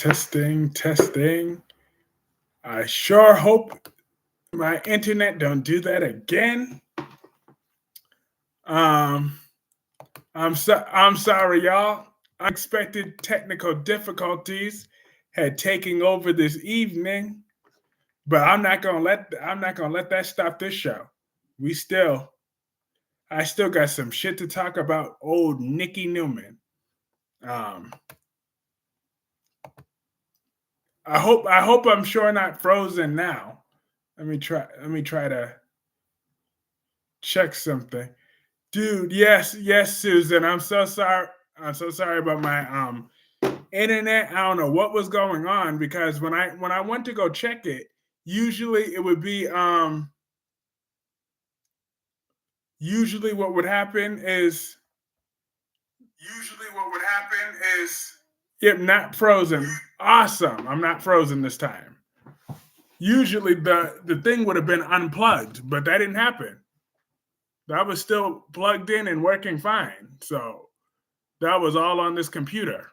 Testing. I sure hope my internet don't do that again. Um, I'm sorry, y'all. Unexpected technical difficulties had taken over this evening, but I'm not gonna let that stop this show. We still I still got some shit to talk about. Old Nikki Newman. Um, I hope I'm sure not frozen now. Let me try to check something. Dude, yes, Susan. I'm so sorry. I'm so sorry about my internet. I don't know what was going on because when I went to go check it, usually it would be usually what would happen is usually what would happen is yep, not frozen. Awesome. I'm not frozen this time. Usually the thing would have been unplugged, but that didn't happen. That was still plugged in and working fine. So that was all on this computer.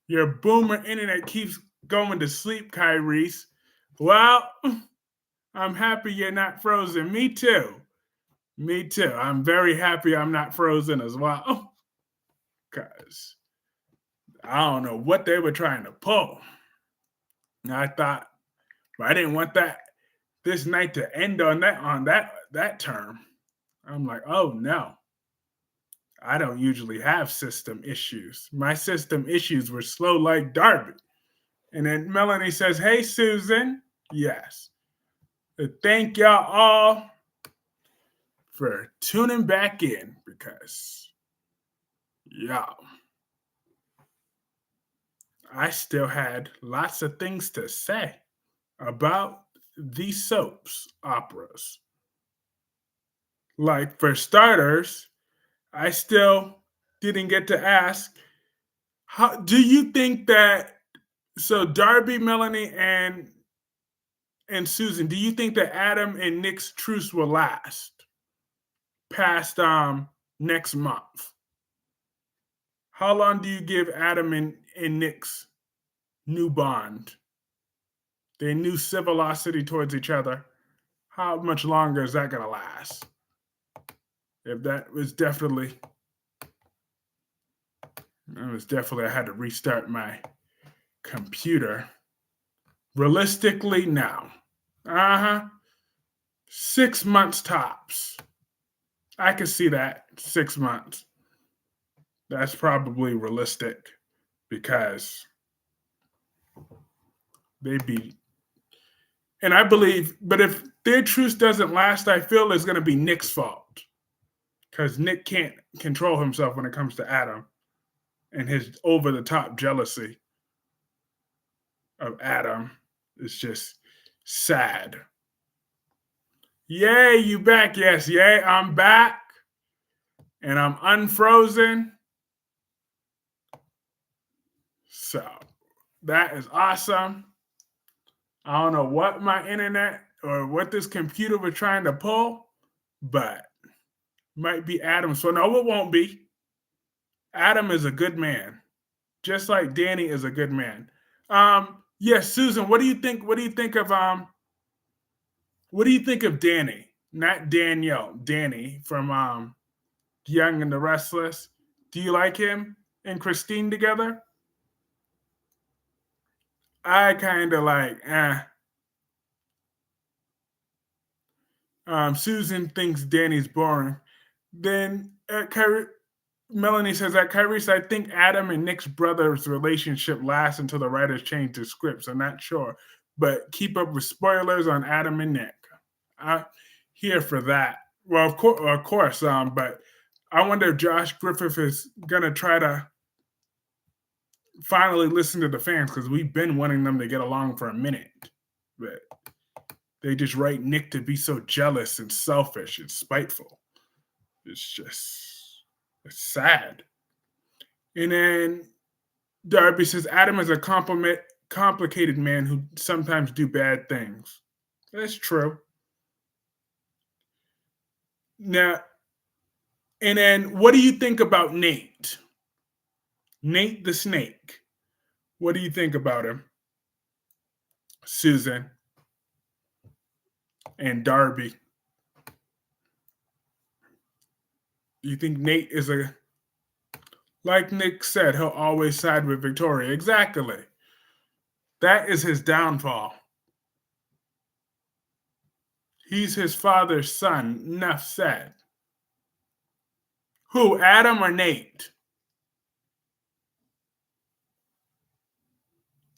Your boomer internet keeps going to sleep, Kyrie's. Well, I'm happy you're not frozen. Me too. Me too. I'm very happy I'm not frozen as well. Because I don't know what they were trying to pull. And I thought, but I didn't want that this night to end on that term. I'm like, oh no. I don't usually have system issues. My system issues were slow like Darby. And then Melanie says, hey, Susan. Yes. Thank y'all all for tuning back in because, y'all, I still had lots of things to say about these soaps operas. Like, for starters, I still didn't get to ask, how do you think that, so Darby, Melanie, and Susan, do you think that Adam and Nick's truce will last past next month? How long do you give Adam and Nick's new bond, their new civilosity towards each other? How much longer is that gonna last? If that was definitely, I had to restart my computer. Realistically, now, uh huh, 6 months tops. I can see that 6 months. That's probably realistic because they'd be, and I believe, but if their truce doesn't last, I feel it's going to be Nick's fault because Nick can't control himself when it comes to Adam and his over the top jealousy of Adam is just sad. Yay, you back? Yes, yay, I'm back and I'm unfrozen. So that is awesome. I don't know what my internet or what this computer was trying to pull, but might be Adam. So no, it won't be. Adam is a good man, just like Danny is a good man. Yes, Susan, what do you think? What do you think of Danny? Not Danielle, Danny from Young and The Restless. Do you like him and Christine together? I kind of like, Susan thinks Danny's boring. Then Melanie says that Kyrie's, I think Adam and Nick's brother's relationship lasts until the writers change the scripts. I'm not sure, but keep up with spoilers on Adam and Nick. I'm here for that. Well, of course. But I wonder if Josh Griffith is gonna try to finally listen to the fans because we've been wanting them to get along for a minute, but they just write Nick to be so jealous and selfish and spiteful. It's sad. And then Darby says Adam is a complicated man who sometimes do bad things. That's true. Now, and then what do you think about Nate? Nate the Snake. What do you think about him, Susan and Darby? Do you think Nate is like Nick said, he'll always side with Victoria? Exactly. That is his downfall. He's his father's son. Enough said. Who, Adam or Nate?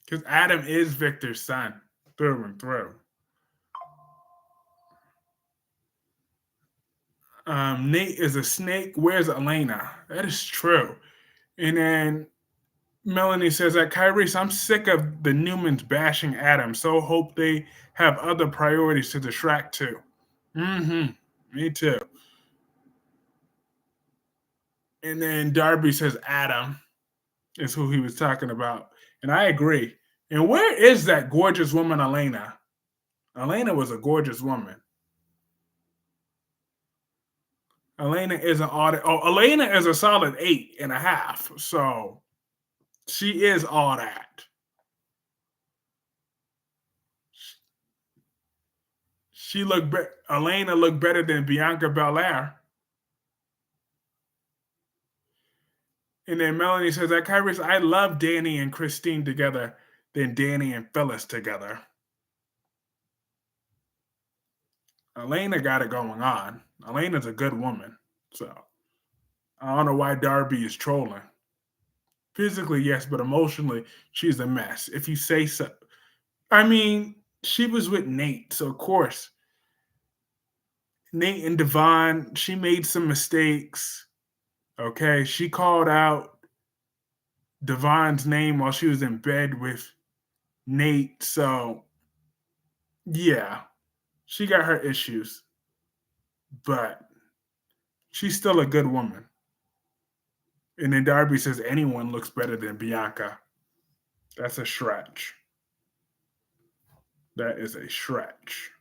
Because Adam is Victor's son, through and through. Nate is a snake. Where's Elena? That is true. And then Melanie says that Kyrie's, I'm sick of the Newmans bashing Adam, so hope they have other priorities to distract to. Me too. And then Darby says Adam is who he was talking about. And I agree. And where is that gorgeous woman, Elena? Elena was a gorgeous woman. Elena is an audit. Oh, Elena is a solid 8.5. So she is all that. Elena looked better than Bianca Belair. And then Melanie says that Kyrie's, I love Danny and Christine together than Danny and Phyllis together. Elena got it going on. Elena's a good woman. So I don't know why Darby is trolling. Physically, yes, but emotionally, she's a mess. If you say so. I mean, she was with Nate, so of course. Nate and Devon, she made some mistakes. Okay, she called out Devon's name while she was in bed with Nate. So, yeah, she got her issues, but she's still a good woman. And then Darby says anyone looks better than Bianca. That's a stretch. That is a stretch.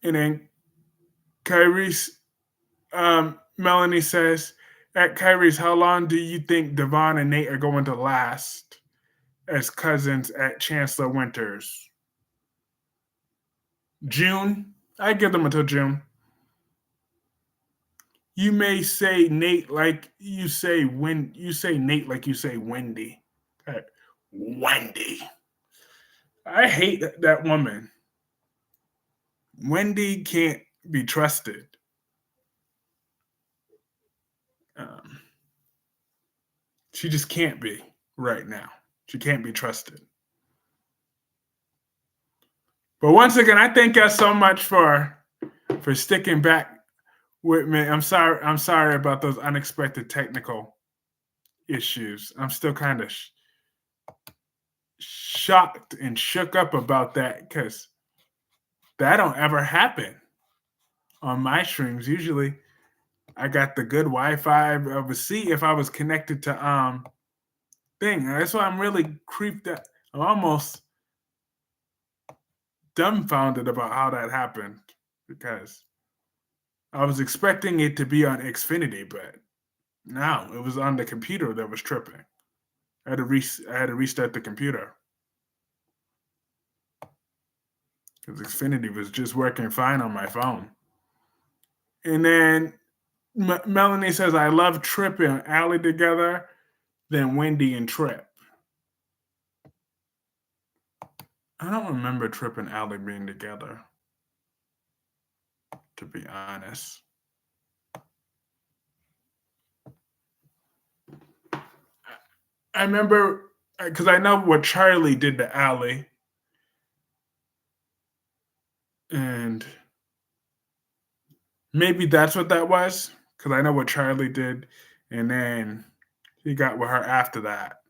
And then Melanie says, at Kyrie's, how long do you think Devon and Nate are going to last as cousins at Chancellor Winters? June? I give them until June. You may say Nate like you say Nate like you say Wendy. Wendy. I hate that woman. Wendy can't be trusted. She just can't be right now. She can't be trusted. But once again, I thank you so much for sticking back with me. I'm sorry about those unexpected technical issues. I'm still kind of shocked and shook up about that because that don't ever happen on my streams. Usually I got the good Wi-Fi. I would see if I was connected to thing. That's why I'm really creeped out. I'm almost dumbfounded about how that happened because I was expecting it to be on Xfinity, but no, it was on the computer that was tripping. I had to restart the computer because Xfinity was just working fine on my phone. And then Melanie says, I love Trip and Allie together than Wendy and Trip. I don't remember Trip and Allie being together, to be honest. I remember, because I know what Charlie did to Allie. And maybe that's what that was, because I know what Charlie did. And then he got with her after that.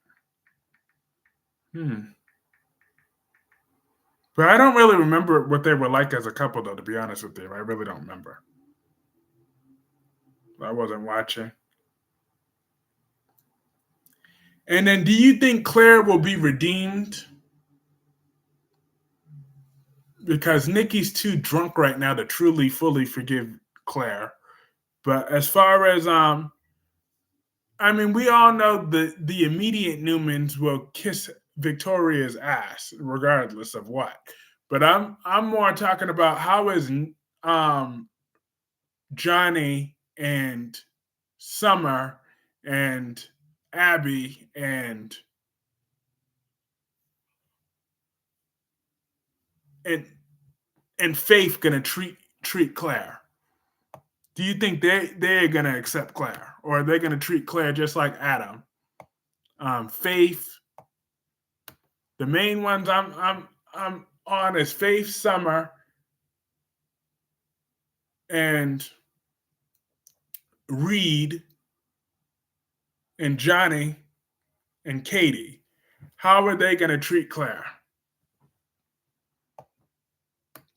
But I don't really remember what they were like as a couple, though, to be honest with you. I really don't remember. I wasn't watching. And then do you think Claire will be redeemed? Because Nikki's too drunk right now to truly, fully forgive Claire. But as far as I mean, we all know the immediate Newmans will kiss Victoria's ass regardless of what. But I'm more talking about how is um Johnny and Summer and Abby and and Faith gonna treat Claire. Do you think they're gonna accept Claire, or are they gonna treat Claire just like Adam? Faith, the main ones I'm on is Faith, Summer, and Reed, and Johnny, and Katie. How are they gonna treat Claire?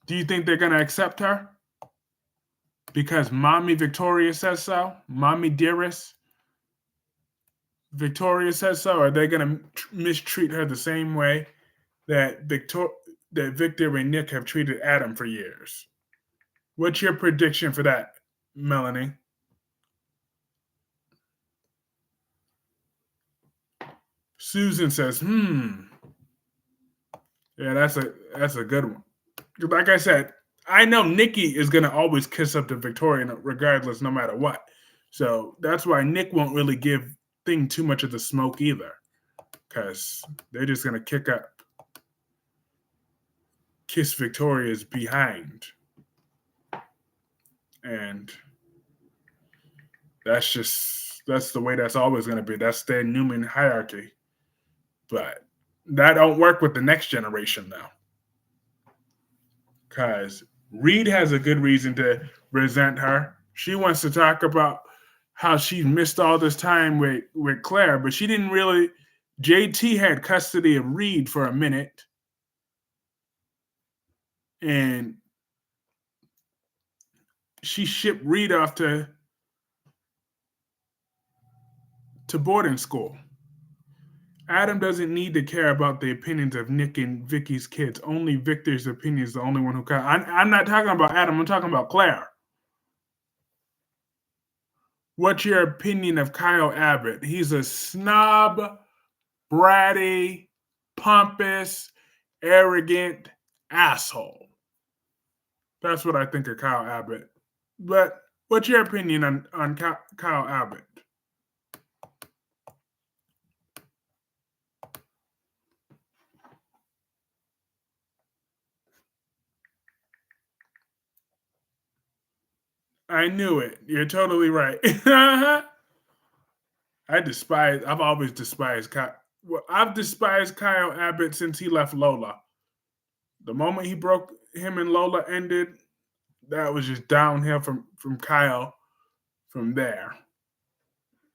Do you think they're gonna accept her because Mommy Victoria says so? Mommy Dearest Victoria says so. Are they gonna mistreat her the same way that Victor and Nick have treated Adam for years? What's your prediction for that, Melanie? Susan says, Yeah, that's a good one. Like I said, I know Nikki is gonna always kiss up to Victoria regardless, no matter what. So that's why Nick won't really give Thing too much of the smoke either, because they're just gonna kiss Victoria's behind, and that's the way that's always gonna be. That's their Newman hierarchy, but that don't work with the next generation though, because Reed has a good reason to resent her. She wants to talk about how she missed all this time with Claire, but she didn't really. JT had custody of Reed for a minute, and she shipped Reed off to boarding school. Adam doesn't need to care about the opinions of Nick and Vicky's kids. Only Victor's opinion is the only one who counts. I'm not talking about Adam. I'm talking about Claire. What's your opinion of Kyle Abbott? He's a snob, bratty, pompous, arrogant asshole. That's what I think of Kyle Abbott. But what's your opinion on Kyle Abbott? I knew it. You're totally right. I've always despised Kyle. Well, I've despised Kyle Abbott since he left Lola. The moment him and Lola ended, that was just downhill from Kyle from there.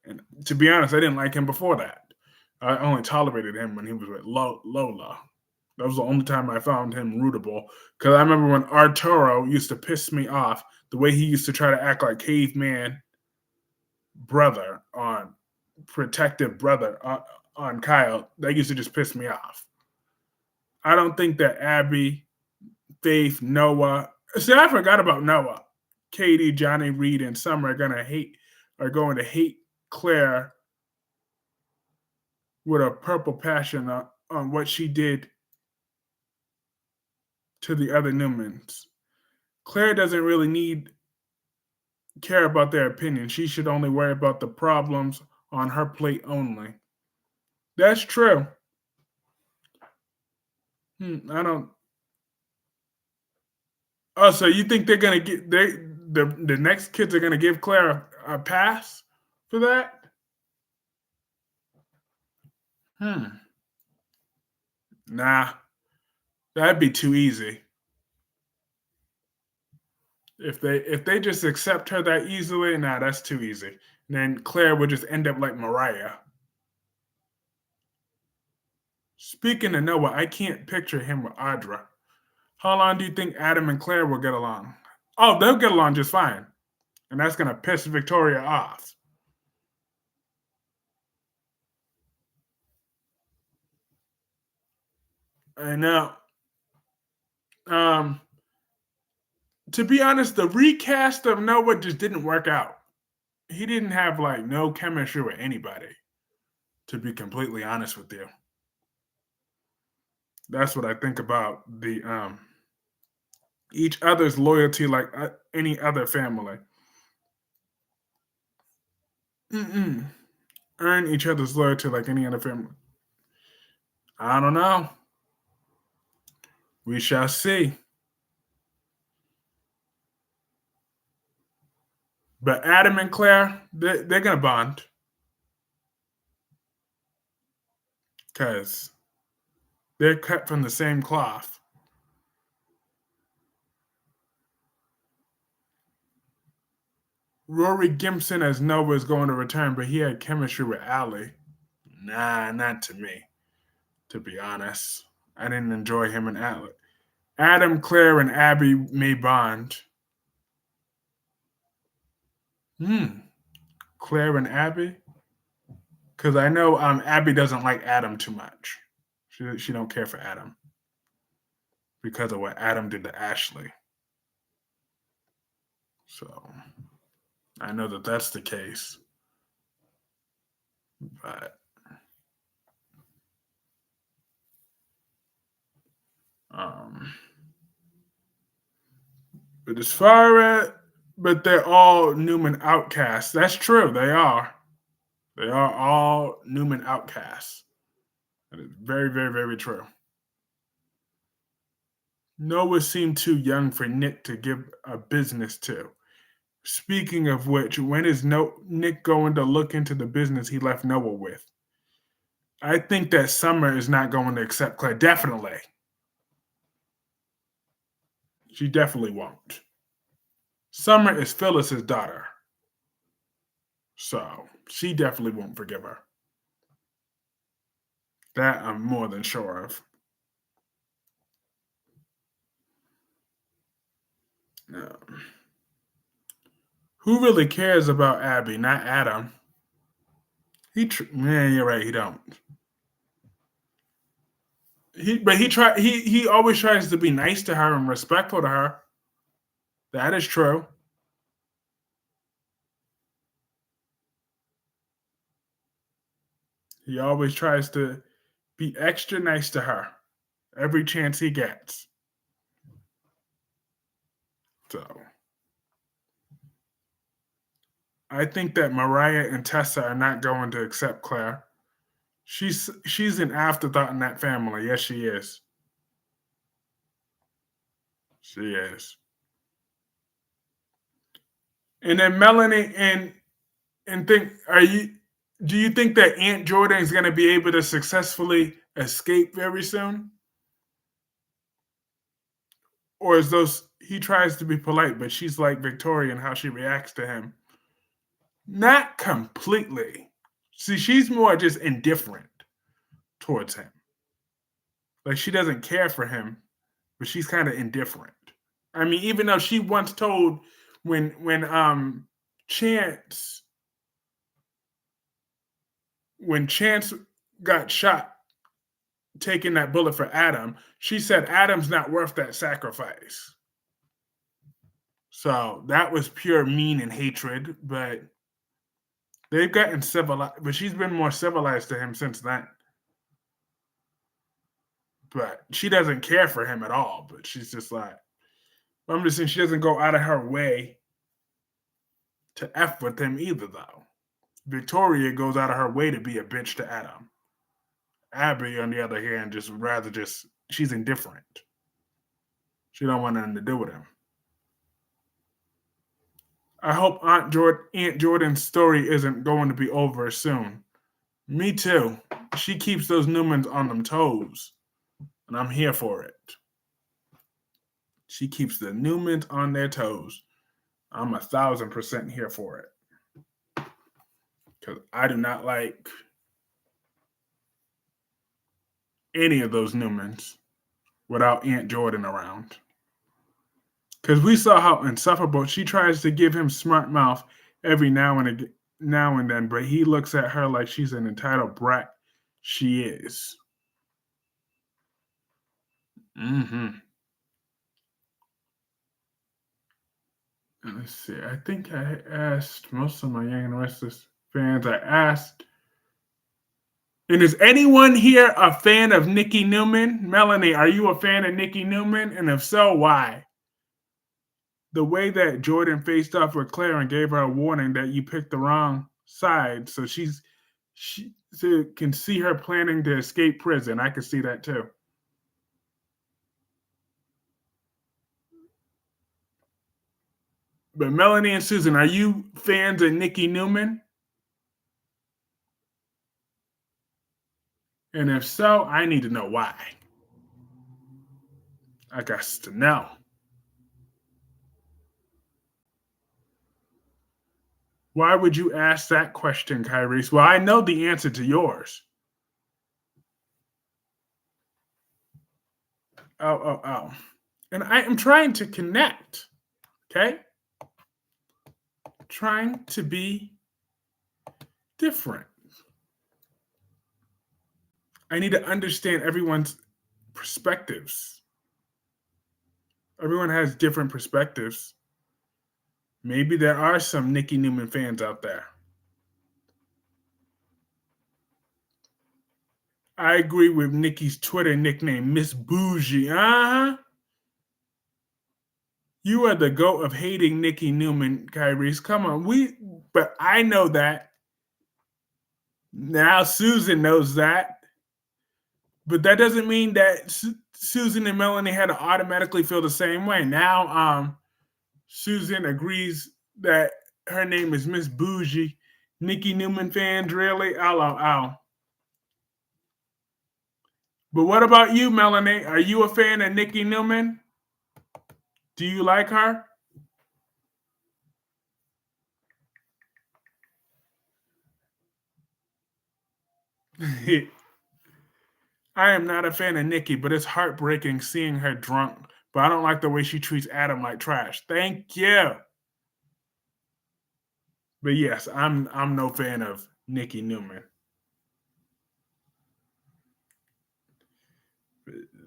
And to be honest, I didn't like him before that. I only tolerated him when he was with Lola. That was the only time I found him rootable. Because I remember when Arturo used to piss me off, the way he used to try to act like caveman brother on protective brother on Kyle, that used to just piss me off. I don't think that Abby, Faith, Noah. See, I forgot about Noah. Katie, Johnny, Reed, and Summer are going to hate Claire with a purple passion on what she did to the other Newmans. Claire doesn't really need care about their opinion. She should only worry about the problems on her plate only. That's true. I don't. Oh, so you think they're gonna get the next kids are gonna give Claire a pass for that? Hmm. Nah, that'd be too easy. If they just accept her that easily, nah, that's too easy. Then Claire would just end up like Mariah. Speaking of Noah, I can't picture him with Audra. How long do you think Adam and Claire will get along? Oh, they'll get along just fine. And that's gonna piss Victoria off. I know. Um, to be honest, the recast of Noah just didn't work out. he didn't have like no chemistry with anybody, to be completely honest with you. That's what I think about the each other's loyalty like any other family. Mm-mm. Earn each other's loyalty like any other family. I don't know. We shall see. But Adam and Claire, they're gonna bond because they're cut from the same cloth. Rory Gibson as Noah is going to return, but he had chemistry with Allie. Nah, not to me, to be honest. I didn't enjoy him and Allie. Adam, Claire, and Abby may bond. Hmm. Claire and Abby? Because I know Abby doesn't like Adam too much. She don't care for Adam because of what Adam did to Ashley. So I know that that's the case. But um, but as far as but they're all Newman outcasts. That's true. They are. They are all Newman outcasts. That is very, very, very true. Noah seemed too young for Nick to give a business to. Speaking of which, when is Nick going to look into the business he left Noah with? I think that Summer is not going to accept Claire. Definitely. She definitely won't. Summer is Phyllis's daughter. So she definitely won't forgive her. That I'm more than sure of. Um, who really cares about Abby? Not Adam. Yeah, you're right. He don't. But he try. He always tries to be nice to her and respectful to her. That is true. He always tries to be extra nice to her every chance he gets. So I think that Mariah and Tessa are not going to accept Claire. She's an afterthought in that family. Yes, she is. She is. And then Melanie and think are you do you think that Aunt Jordan is going to be able to successfully escape very soon? Or is those he tries to be polite, but she's like Victoria and how she reacts to him? Not completely. See, she's more just indifferent towards him. Like she doesn't care for him, but she's kind of indifferent. I mean, even though she once told when Chance when Chance got shot taking that bullet for Adam, she said Adam's not worth that sacrifice. So that was pure mean and hatred, but they've gotten civilized, but she's been more civilized to him since then. But she doesn't care for him at all. But she's just like, I'm just saying she doesn't go out of her way to F with him either, though. Victoria goes out of her way to be a bitch to Adam. Abby, on the other hand, just she's indifferent. She don't want nothing to do with him. I hope Aunt Jordan's story isn't going to be over soon. Me too. She keeps those Newmans on them toes, and I'm here for it. She keeps the Newmans on their toes. I'm 1,000% here for it because I do not like any of those Newmans without Aunt Jordan around. Because we saw how insufferable she tries to give him smart mouth every now and then, but he looks at her like she's an entitled brat. She is. Mm-hmm. let's see. I think I asked most of my Young and Restless fans. I asked, and is anyone here a fan of Nikki Newman? Melanie, are you a fan of Nikki Newman? And if so, why? The way that Jordan faced off with Claire and gave her a warning that you picked the wrong side, so she can see her planning to escape prison. I can see that too. But Melanie and Susan, are you fans of Nikki Newman? And if so, I need to know why. I got to know. Why would you ask that question, Kyrese? Well, I know the answer to yours. Oh. And I am trying to connect, okay? Trying to be different. I need to understand everyone's perspectives. Everyone has different perspectives. Maybe there are some Nikki Newman fans out there. I agree with Nikki's Twitter nickname, Miss Bougie. Uh-huh. You are the goat of hating Nikki Newman, Kyrese. Come on. But I know that. Now Susan knows that. But that doesn't mean that Susan and Melanie had to automatically feel the same way. Now Susan agrees that her name is Miss Bougie. Nikki Newman fans, really? Ow. But what about you, Melanie? Are you a fan of Nikki Newman? Do you like her? I am not a fan of Nikki, but it's heartbreaking seeing her drunk. But I don't like the way she treats Adam like trash. Thank you. But yes, I'm no fan of Nikki Newman.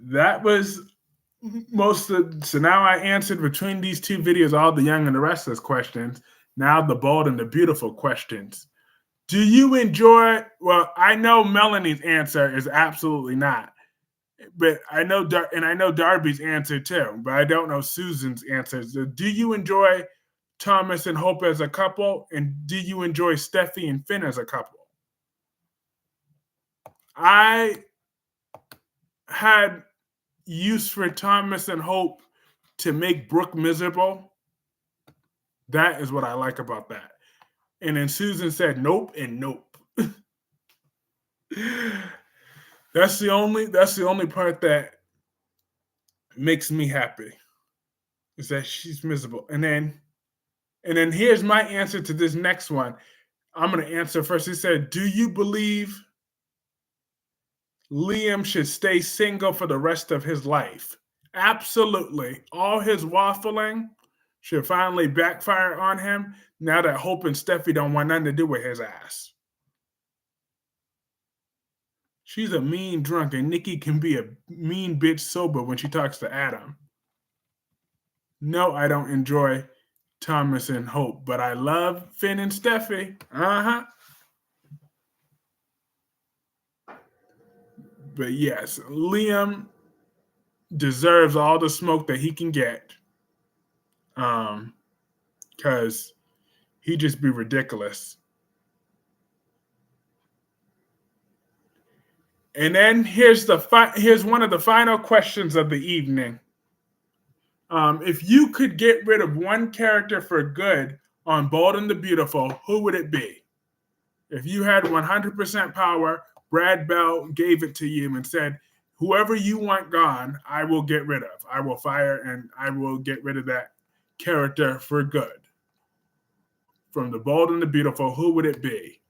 That was so now I answered between these two videos all the Young and the Restless questions. Now the Bold and the Beautiful questions. Do you enjoy? Well, I know Melanie's answer is absolutely not, but I know Darby's answer too, but I don't know Susan's answer. So do you enjoy Thomas and Hope as a couple, and do you enjoy Steffi and Finn as a couple? I had use for Thomas and Hope to make Brooke miserable. That is what I like about that. And then Susan said nope and nope. That's the only part that makes me happy. Is that she's miserable. And then here's my answer to this next one. I'm gonna answer first. He said, do you believe Liam should stay single for the rest of his life? Absolutely. All his waffling should finally backfire on him now that Hope and Steffi don't want nothing to do with his ass. She's a mean drunk, and Nikki can be a mean bitch sober when she talks to Adam. No, I don't enjoy Thomas and Hope, but I love Finn and Steffi. Uh-huh. But yes, Liam deserves all the smoke that he can get. Because he'd just be ridiculous. And then here's one of the final questions of the evening. If you could get rid of one character for good on Bold and the Beautiful, who would it be? If you had 100% power, Brad Bell gave it to you and said, whoever you want gone, I will get rid of. I will fire and I will get rid of that character for good. From the Bold and the Beautiful, who would it be?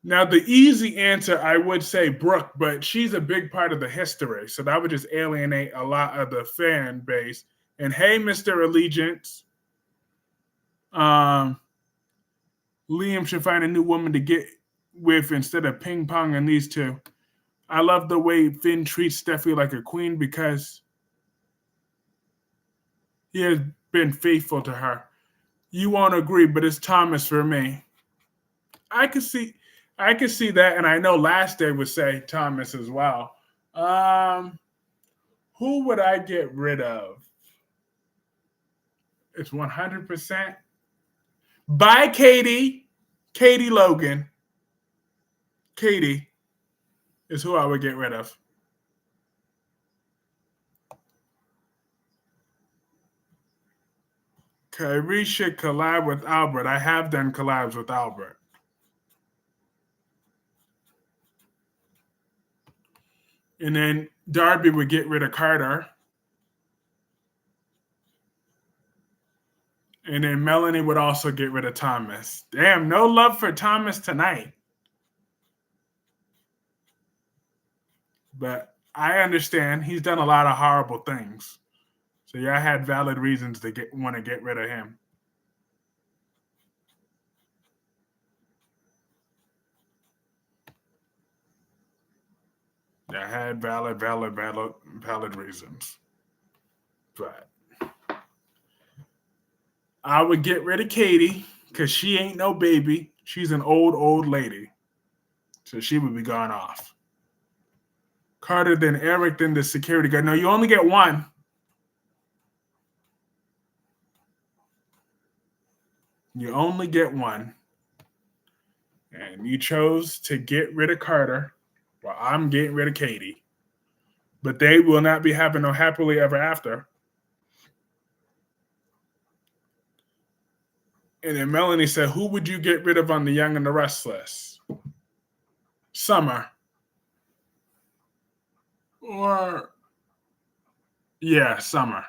Now, the easy answer, I would say Brooke, but she's a big part of the history. So that would just alienate a lot of the fan base. And hey, Mr. Allegiance, Liam should find a new woman to get with instead of ping pong on these two. I love the way Finn treats Steffi like a queen because He has been faithful to her. You won't agree, but it's Thomas for me. I could see I could see that, and I know last day would say Thomas as well. Um, who would I get rid of? It's 100% by Katie. Katie Logan. Katie is who I would get rid of. Kyrie should collab with Albert. I have done collabs with Albert. And then Darby would get rid of Carter. And then Melanie would also get rid of Thomas. Damn, no love for Thomas tonight. But I understand he's done a lot of horrible things. So yeah, I had valid reasons to want to get rid of him. I had valid reasons. But I would get rid of Katie because she ain't no baby. She's an old lady. So she would be gone off. Carter, then Eric, then the security guard. No, you only get one. You only get one. And you chose to get rid of Carter while I'm getting rid of Katie. But they will not be having no happily ever after. And then Melanie said, who would you get rid of on the Young and the Restless? Summer. Or, yeah, Summer.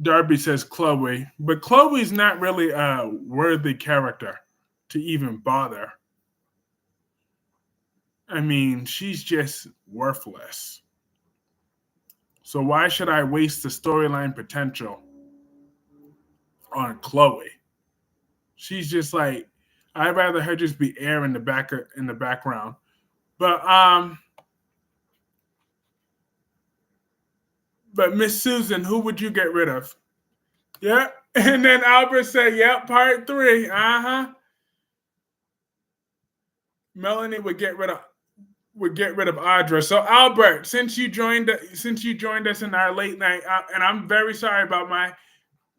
Darby says Chloe, but Chloe's not really a worthy character to even bother. I mean, she's just worthless. So why should I waste the storyline potential on Chloe? She's just like, I'd rather her just be air in the background. But Miss Susan, who would you get rid of? Yeah. And then Albert said, yep, part 3. Uh-huh. Melanie would get rid of Audra. So Albert, since you joined us in our late night, and I'm very sorry about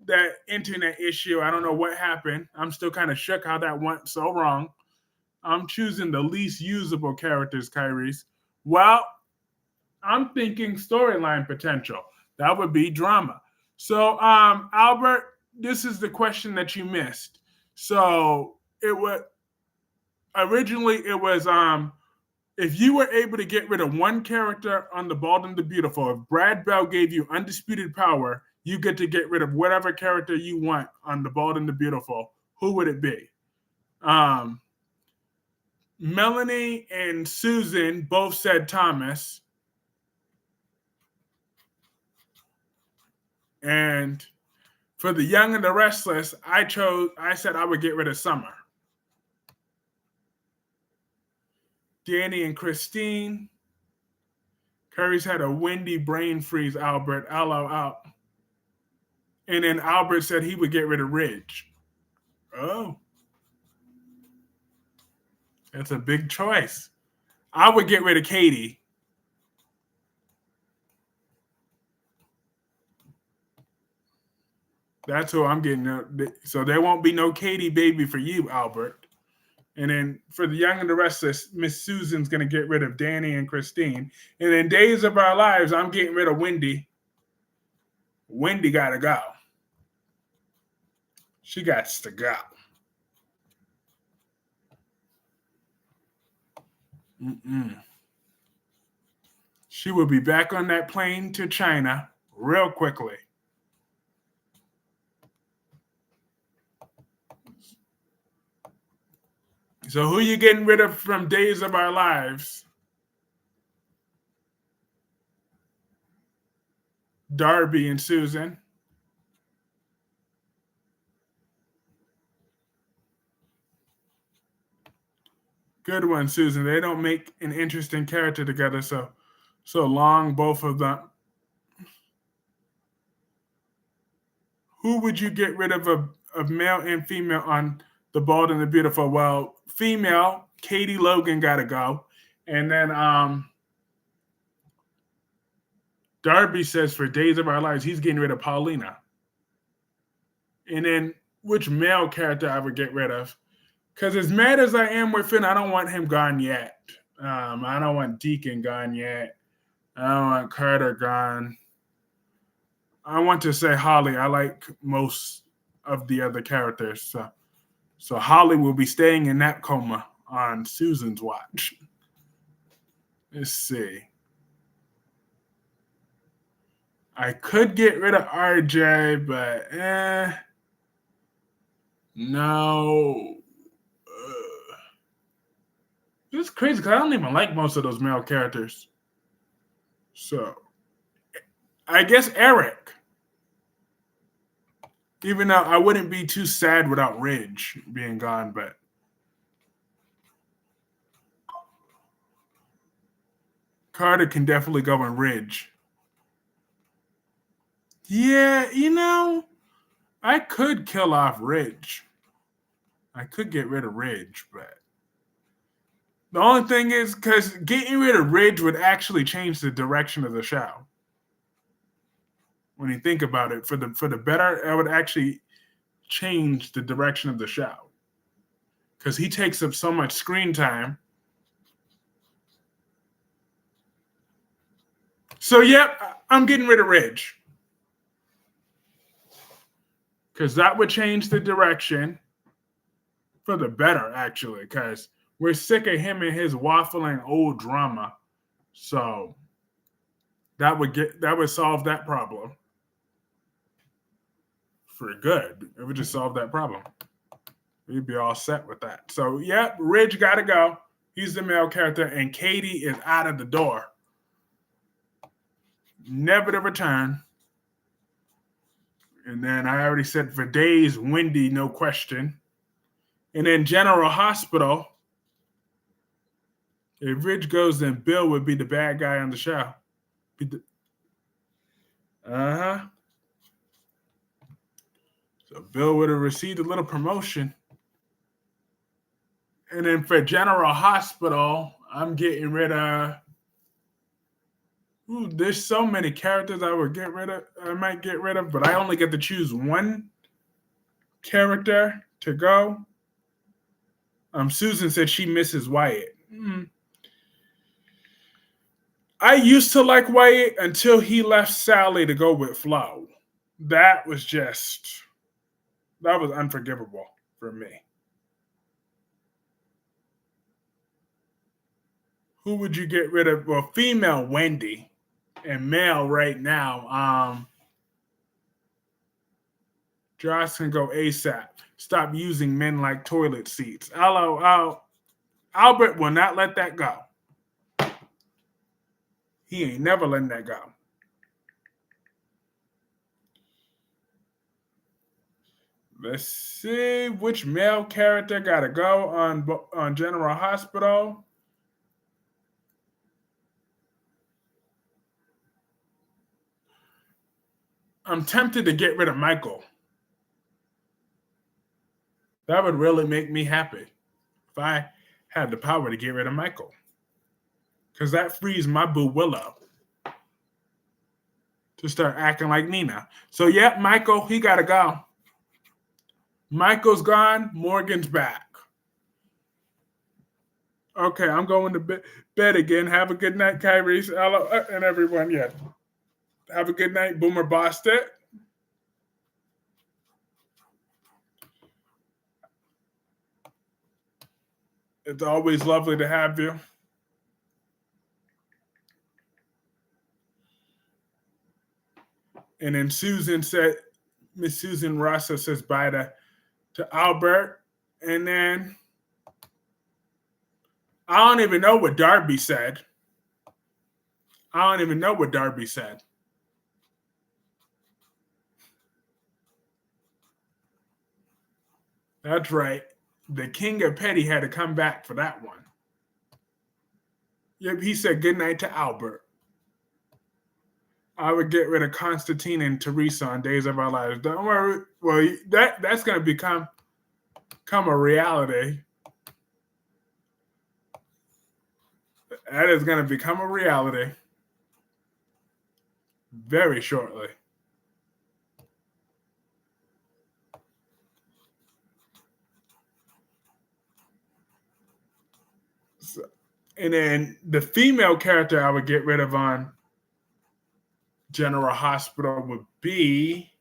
that internet issue. I don't know what happened. I'm still kind of shook how that went so wrong. I'm choosing the least usable characters, Kyrie's. Well, I'm thinking storyline potential. That would be drama. So, Albert, this is the question that you missed. So it was if you were able to get rid of one character on The Bald and the Beautiful, if Brad Bell gave you undisputed power, you get to get rid of whatever character you want on The Bald and the Beautiful. Who would it be? Melanie and Susan both said Thomas. And for the Young and the Restless, I said I would get rid of Summer. Danny and Christine. Curry's had a windy brain freeze, Albert. Out. And then Albert said he would get rid of Ridge. Oh. That's a big choice. I would get rid of Katie. That's who I'm getting. So there won't be no Katie baby for you, Albert. And then for the Young and the Restless, Miss Susan's going to get rid of Danny and Christine. And in Days of Our Lives, I'm getting rid of Wendy. Wendy got to go. She got to go. She will be back on that plane to China real quickly. So who you getting rid of from Days of Our Lives? Darby and Susan. Good one, Susan. They don't make an interesting character together, so long, both of them. Who would you get rid of male and female on The Bold and the Beautiful? Well, female, Katie Logan gotta go. And then Darby says for Days of Our Lives, he's getting rid of Paulina. And then which male character I would get rid of? Because as mad as I am with Finn, I don't want him gone yet. I don't want Deacon gone yet. I don't want Carter gone. I want to say Holly. I like most of the other characters. So Holly will be staying in that coma on Susan's watch. Let's see. I could get rid of RJ, but no. It's crazy because I don't even like most of those male characters. So I guess Eric. Even though I wouldn't be too sad without Ridge being gone, but Carter can definitely go in Ridge. Yeah, I could kill off Ridge. I could get rid of Ridge, but the only thing is because getting rid of Ridge would actually change the direction of the show. When you think about it, for the better, it would actually change the direction of the show because he takes up so much screen time. So, yep, I'm getting rid of Ridge because that would change the direction for the better, actually, because we're sick of him and his waffling old drama. So that would solve that problem for good. It would just solve that problem. We'd be all set with that. So, yep, Ridge got to go. He's the male character, and Katie is out of the door. Never to return. And then I already said for days, Wendy, no question. And then General Hospital, if Ridge goes, then Bill would be the bad guy on the show. Uh-huh. So Bill would have received a little promotion. And then for General Hospital, I'm getting rid of. There's so many characters I might get rid of, but I only get to choose one character to go. Susan said she misses Wyatt. I used to like Wyatt until he left Sally to go with Flo. That was unforgivable for me. Who would you get rid of? Well, female Wendy and male right now. Josh can go ASAP. Stop using men like toilet seats. Albert will not let that go. He ain't never letting that go. Let's see which male character got to go on General Hospital. I'm tempted to get rid of Michael. That would really make me happy if I had the power to get rid of Michael. Because that frees my boo Willow to start acting like Nina. So, yep, Michael, he got to go. Michael's gone. Morgan's back. Okay, I'm going to bed again. Have a good night, Kyrie, and everyone. Yeah. Have a good night, Boomer Boston. It's always lovely to have you. And then Miss Susan Rassa says bye to Albert. And then I don't even know what Darby said. That's right. The King of Petty had to come back for that one. Yep, he said good night to Albert. I would get rid of Constantine and Teresa on Days of Our Lives. Don't worry. Well, that's going to become a reality. That is going to become a reality very shortly. So, and then the female character I would get rid of on General Hospital would be,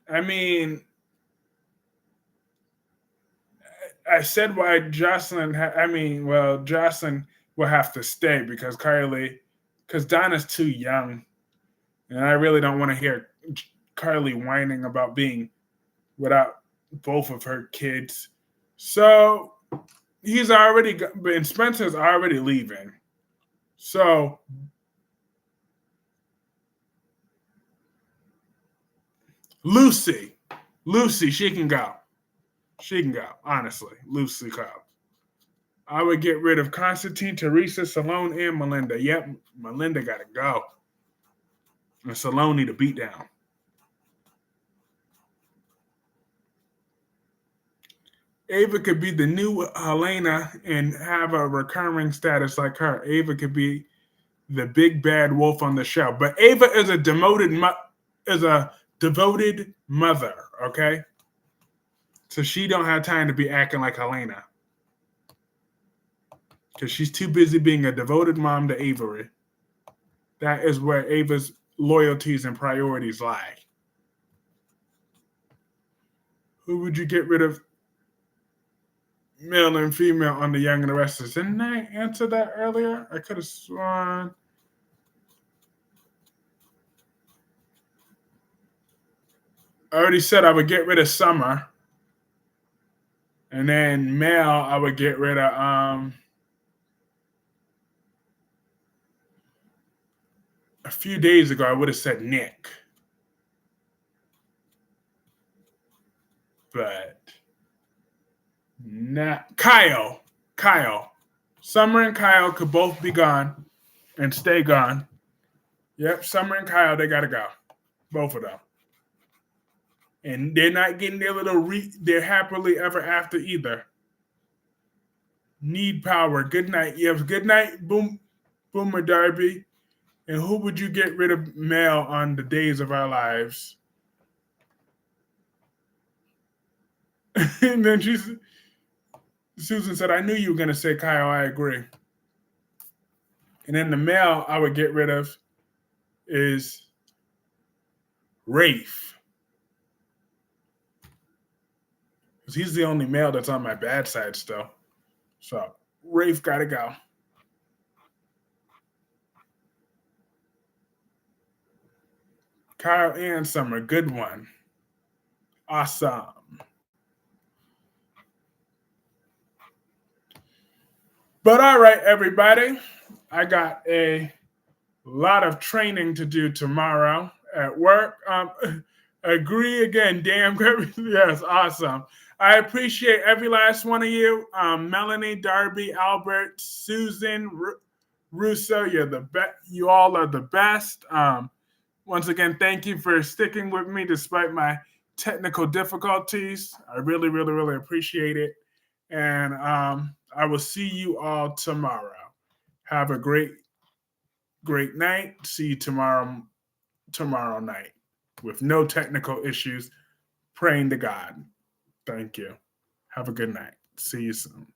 I mean, I said why Jocelyn, Jocelyn will have to stay because Donna's too young. And I really don't want to hear Carly whining about being without both of her kids. So and Spencer's already leaving. So Lucy, she can go. She can go, honestly. Lucy go. I would get rid of Constantine, Teresa, Salone, and Melinda. Yep, Melinda got to go. And Salone need a beat down. Ava could be the new Helena and have a recurring status like her. Ava could be the big bad wolf on the show. But Ava is a devoted mother, okay? So she don't have time to be acting like Helena. Because she's too busy being a devoted mom to Avery. That is where Ava's loyalties and priorities lie. Who would you get rid of, male and female, on the Young and the Restless? Didn't I answer that earlier? I could have sworn. I already said I would get rid of Summer. And then male, I would get rid of a few days ago, I would have said Nick. But not Kyle. Summer and Kyle could both be gone and stay gone. Yep, Summer and Kyle, they gotta go. Both of them. And they're not getting their happily ever after either. Need power. Good night. Yes, good night, Boomer Darby. And who would you get rid of male on the Days of Our Lives? And then Susan said, I knew you were going to say Kyle. I agree. And then the male I would get rid of is Rafe. Because he's the only male that's on my bad side still. So Rafe got to go. Kyle and Summer, good one. Awesome. But all right, everybody. I got a lot of training to do tomorrow at work. Agree again, damn. Yes, awesome. I appreciate every last one of you. Melanie, Darby, Albert, Susan, Russo, you're the best. You all are the best. Once again, thank you for sticking with me despite my technical difficulties. I really, really, really appreciate it. And I will see you all tomorrow. Have a great night. See you tomorrow night with no technical issues. Praying to God. Thank you. Have a good night. See you soon.